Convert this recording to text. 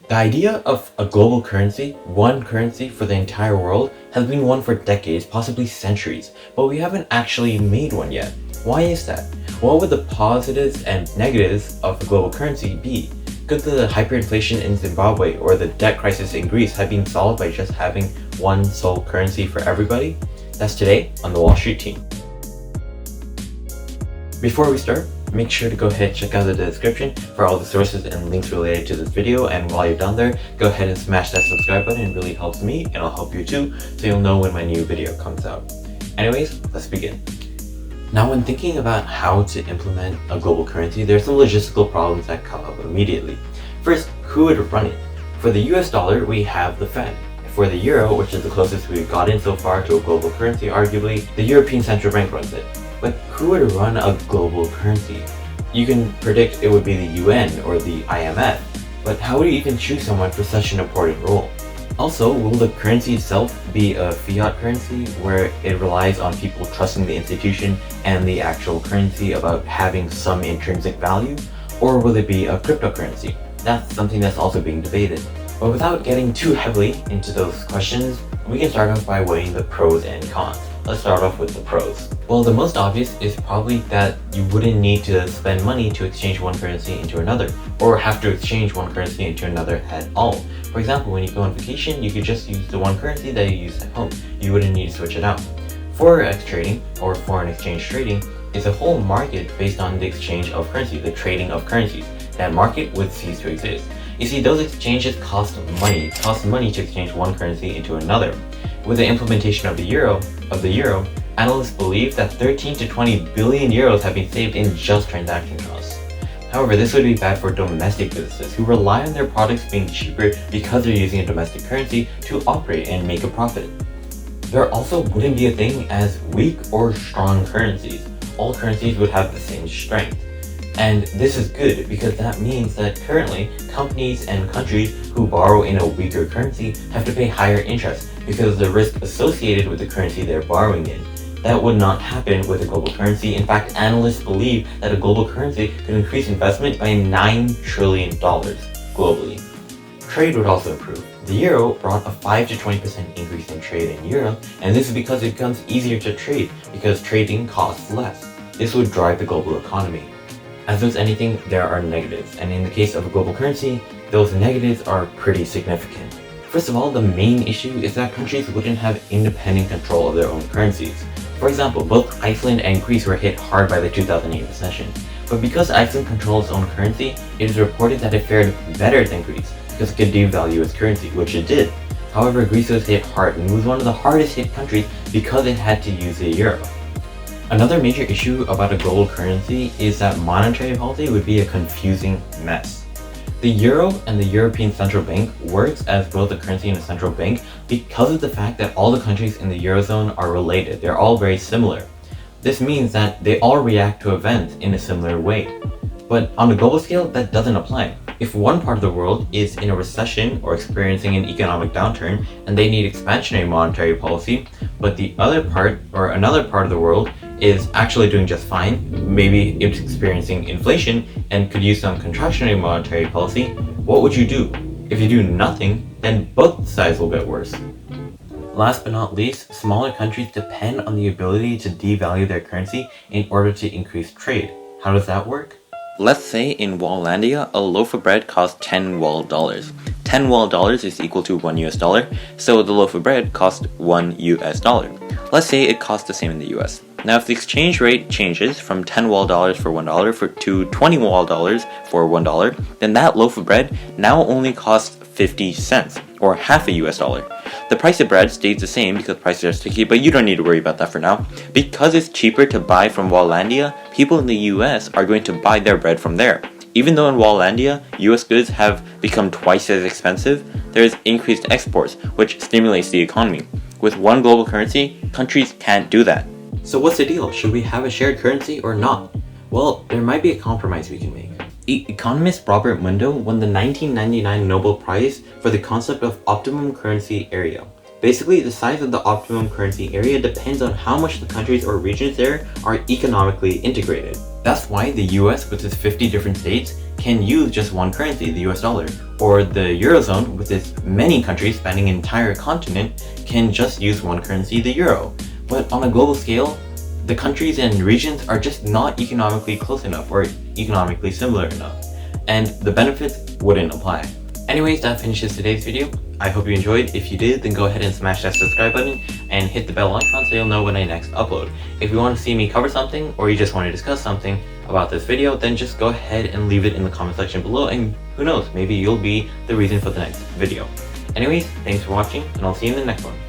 The idea of a global currency, one currency for the entire world, has been one for decades, possibly centuries, but we haven't actually made one yet. Why is that? What would the positives and negatives of a global currency be? Could the hyperinflation in Zimbabwe or the debt crisis in Greece have been solved by just having one sole currency for everybody? That's today on the Wall Street Team. Before we start, make sure to go ahead and check out the description for all the sources and links related to this video, and while you're down there, go ahead and smash that subscribe button. It really helps me and it'll help you too, so you'll know when my new video comes out. Anyways, let's begin. Now, when thinking about how to implement a global currency, there are some logistical problems that come up immediately. First, who would run it? For the US dollar, we have the Fed. For the euro, which is the closest we've gotten so far to a global currency, arguably, the European Central Bank runs it. But who would run a global currency? You can predict it would be the UN or the IMF, but how would you even choose someone for such an important role? Also, will the currency itself be a fiat currency where it relies on people trusting the institution and the actual currency about having some intrinsic value? Or will it be a cryptocurrency? That's something that's also being debated. But without getting too heavily into those questions, we can start off by weighing the pros and cons. Let's start off with the pros. Well, the most obvious is probably that you wouldn't need to spend money to exchange one currency into another, or have to exchange one currency into another at all. For example, when you go on vacation, you could just use the one currency that you use at home. You wouldn't need to switch it out. Forex trading, or foreign exchange trading, is a whole market based on the exchange of currency, the trading of currencies. That market would cease to exist. You see, those exchanges cost money. It costs money to exchange one currency into another. With the implementation of the euro, analysts believe that 13 to 20 billion euros have been saved in just transaction costs. However, this would be bad for domestic businesses who rely on their products being cheaper because they're using a domestic currency to operate and make a profit. There also wouldn't be a thing as weak or strong currencies. All currencies would have the same strength. And this is good because that means that currently companies and countries who borrow in a weaker currency have to pay higher interest because of the risk associated with the currency they're borrowing in. That would not happen with a global currency. In fact, analysts believe that a global currency could increase investment by $9 trillion globally. Trade would also improve. The euro brought a 5 to 20% increase in trade in Europe, and this is because it becomes easier to trade because trading costs less. This would drive the global economy. As with anything, there are negatives, and in the case of a global currency, those negatives are pretty significant. First of all, the main issue is that countries wouldn't have independent control of their own currencies. For example, both Iceland and Greece were hit hard by the 2008 recession. But because Iceland controls its own currency, it is reported that it fared better than Greece because it could devalue its currency, which it did. However, Greece was hit hard and was one of the hardest hit countries because it had to use the euro. Another major issue about a global currency is that monetary policy would be a confusing mess. The euro and the European Central Bank works as both a currency and a central bank because of the fact that all the countries in the Eurozone are related. They're all very similar. This means that they all react to events in a similar way. But on a global scale, that doesn't apply. If one part of the world is in a recession or experiencing an economic downturn and they need expansionary monetary policy, but the other part or another part of the world is actually doing just fine, maybe it's experiencing inflation and could use some contractionary monetary policy, what would you do? If you do nothing, then both sides will get worse. Last but not least, smaller countries depend on the ability to devalue their currency in order to increase trade. How does that work? Let's say in Wallandia, a loaf of bread costs 10 wall dollars. 10 wall dollars is equal to $1 US, so the loaf of bread costs $1 US. Let's say it costs the same in the US. Now, if the exchange rate changes from 10 wall dollars for $1 to 20 wall dollars for $1, then that loaf of bread now only costs 50 cents, or half a US dollar. The price of bread stays the same because prices are sticky, but you don't need to worry about that for now. Because it's cheaper to buy from Wallandia, people in the US are going to buy their bread from there. Even though in Wallandia, US goods have become twice as expensive, there is increased exports, which stimulates the economy. With one global currency, countries can't do that. So what's the deal? Should we have a shared currency or not? Well, there might be a compromise we can make. Economist Robert Mundo won the 1999 Nobel Prize for the concept of optimum currency area. Basically, the size of the optimum currency area depends on how much the countries or regions there are economically integrated. That's why the US with its 50 different states can use just one currency, the US dollar, or the Eurozone with its many countries spanning an entire continent can just use one currency, the euro. But on a global scale, the countries and regions are just not economically close enough or economically similar enough, and the benefits wouldn't apply. Anyways, that finishes today's video. I hope you enjoyed. If you did, then go ahead and smash that subscribe button and hit the bell icon so you'll know when I next upload. If you want to see me cover something, or you just want to discuss something about this video, then just go ahead and leave it in the comment section below, and who knows, maybe you'll be the reason for the next video. Anyways, thanks for watching, and I'll see you in the next one.